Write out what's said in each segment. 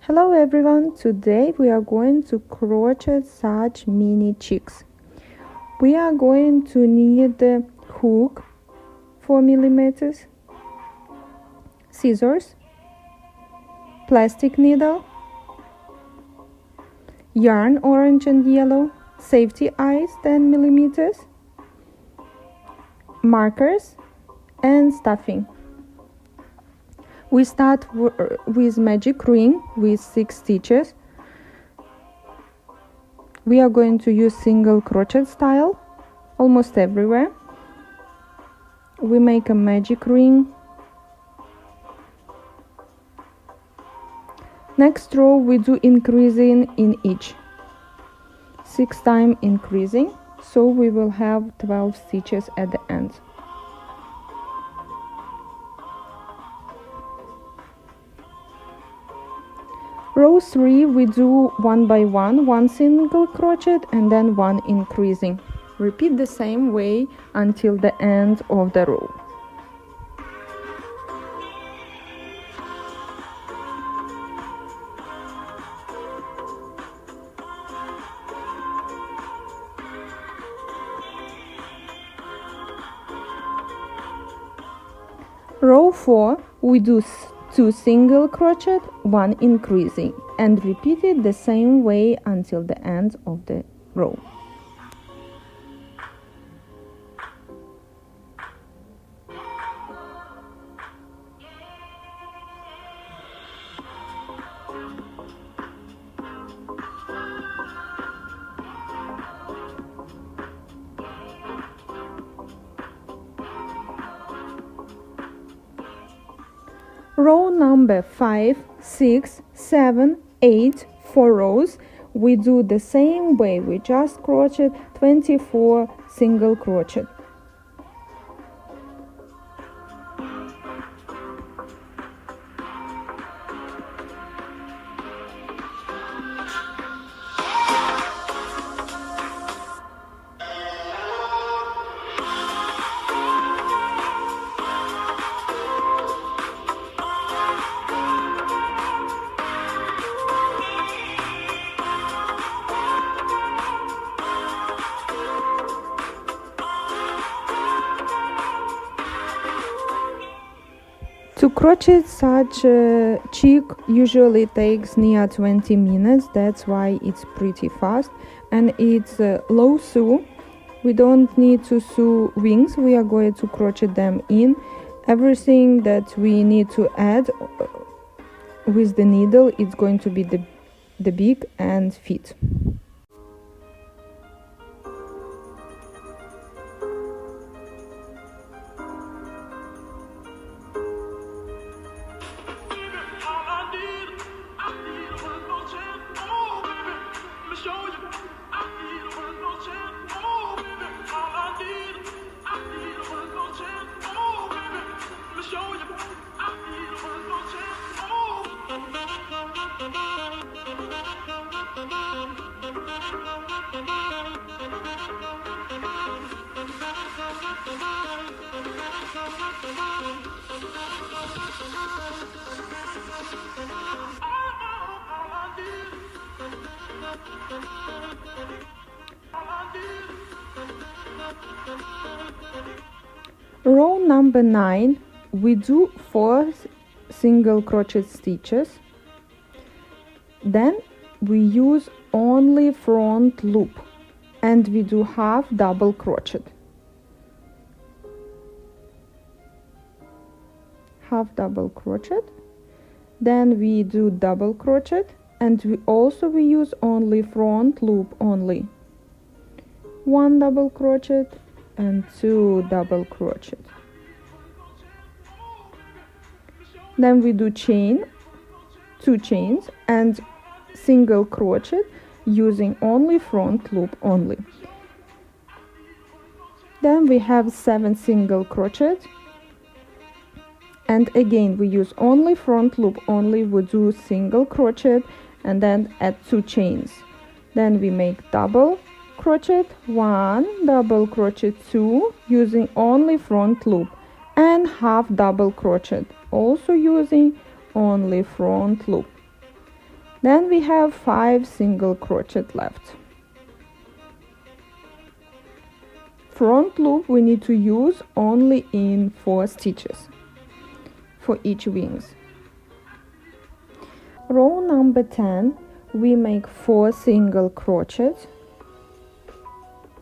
Hello everyone, today we are going to crochet such mini chicks. We are going to need the hook 4 millimeters, scissors, plastic needle, yarn orange and yellow, safety eyes 10 millimeters, markers and stuffing. We start with magic ring with 6 stitches. We are going to use single crochet style almost everywhere. We make a magic ring. Next row we do increasing in each, 6 times increasing, so we will have 12 stitches at the end. Row 3 we do one by one single crochet and then one increasing. Repeat the same way until the end of the row. Row 4 we do 2 single crochet, 1 increasing, and repeat it the same way until the end of the row. Row number 5, 6, 7, 8, 4 rows, we do the same way. We just crochet 24 single crochet. To crochet such a chick usually takes near 20 minutes, that's why it's pretty fast, and it's low sew. We don't need to sew wings, we are going to crochet them in. Everything that we need to add with the needle is going to be the beak and feet. Row number 9 we do 4 single crochet stitches, then we use only front loop and we do half double crochet, then we do double crochet, and we use only front loop only, 1 double crochet and 2 double crochet. Then we do 2 chains and single crochet using only front loop only. Then we have 7 single crochet, and again we use only front loop only. We do single crochet and then add 2 chains. Then we make double crochet, 1 double crochet, 2 using only front loop, and half double crochet also using only front loop. Then we have 5 single crochet left. Front loop we need to use only in 4 stitches for each wings. Row number 10, we make 4 single crochets.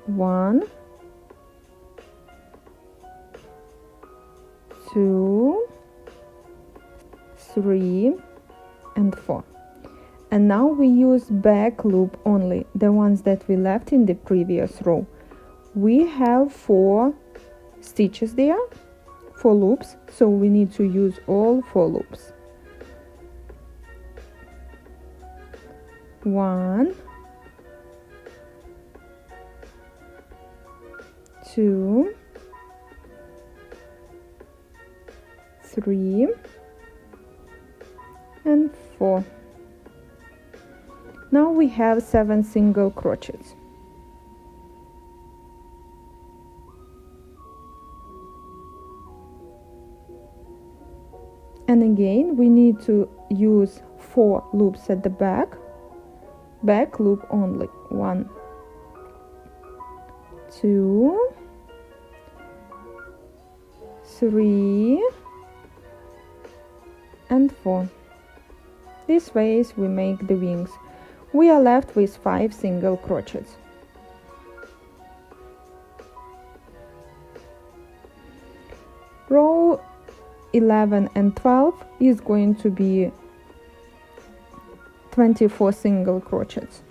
1, 2, 3, and 4. And now we use back loop only, the ones that we left in the previous row. We have 4 stitches there, 4 loops, so we need to use all 4 loops. 1, 2, 3, and 4. Now we have 7 single crochets. And again we need to use 4 loops at the back loop only. 1, 2, 3, and 4. This way we make the wings. We are left with 5 single crochets. Row 11 and 12 is going to be 24 single crochets.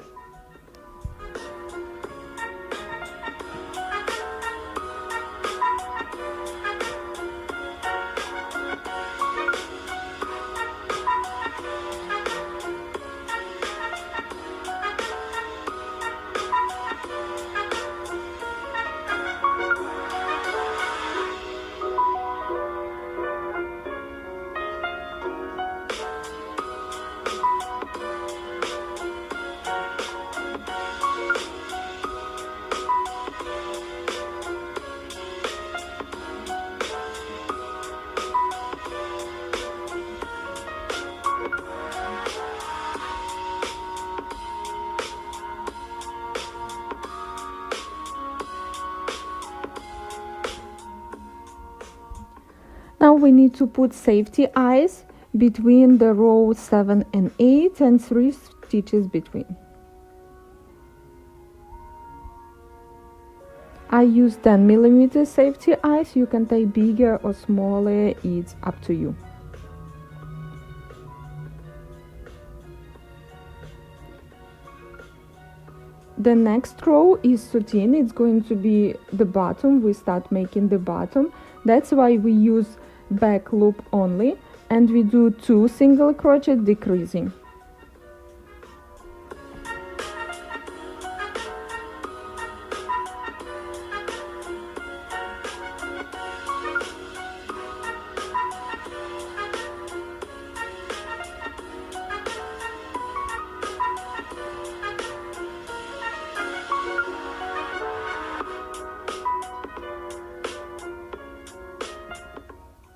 Now we need to put safety eyes between the row 7 and 8 and 3 stitches between. I use 10mm safety eyes. You can take bigger or smaller, it's up to you. The next row is 13. It's going to be the bottom. We start making the bottom. That's why we use back loop only, and we do 2 single crochet decreasing.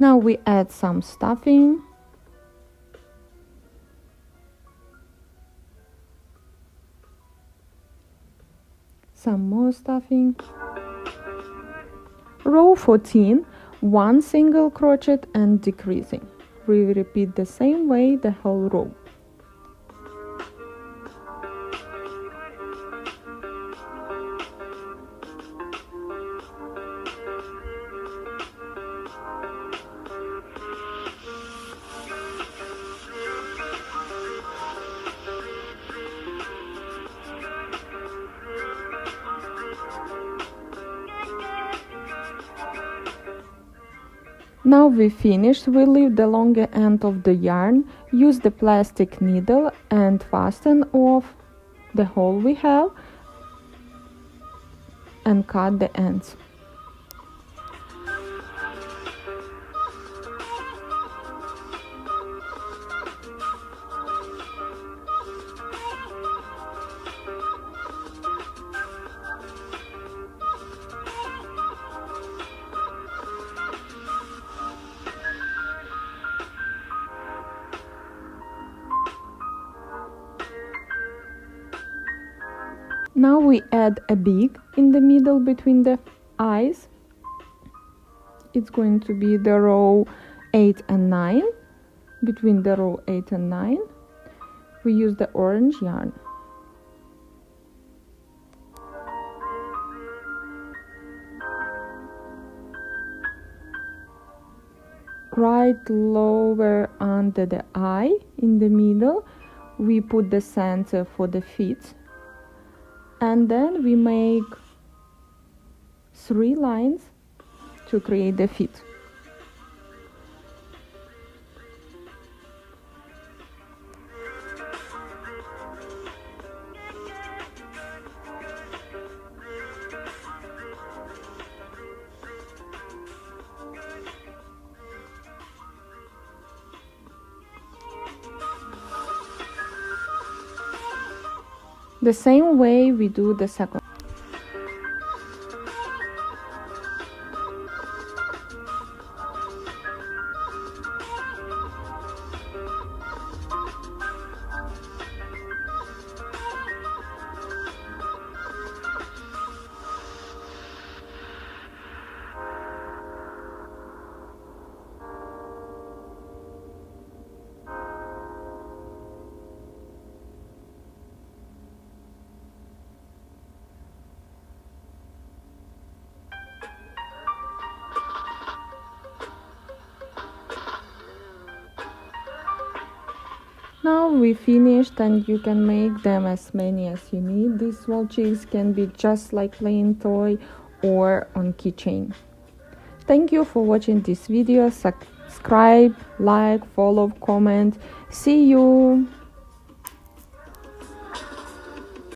Now we add some stuffing. Some more stuffing. Row 14, 1 single crochet and decreasing. We repeat the same way the whole row. Now we finished. We leave the longer end of the yarn, use the plastic needle and fasten off the hole we have and cut the ends. Now we add a beak in the middle between the eyes. It's going to be the row 8 and 9. Between the row 8 and 9, we use the orange yarn. Right lower under the eye, in the middle, we put the center for the feet, and then we make 3 lines to create the feet. The same way we do the second. Now we finished, and you can make them as many as you need. These small chicks can be just like plain toy or on keychain. Thank you for watching this video. Subscribe, like, follow, comment. See you!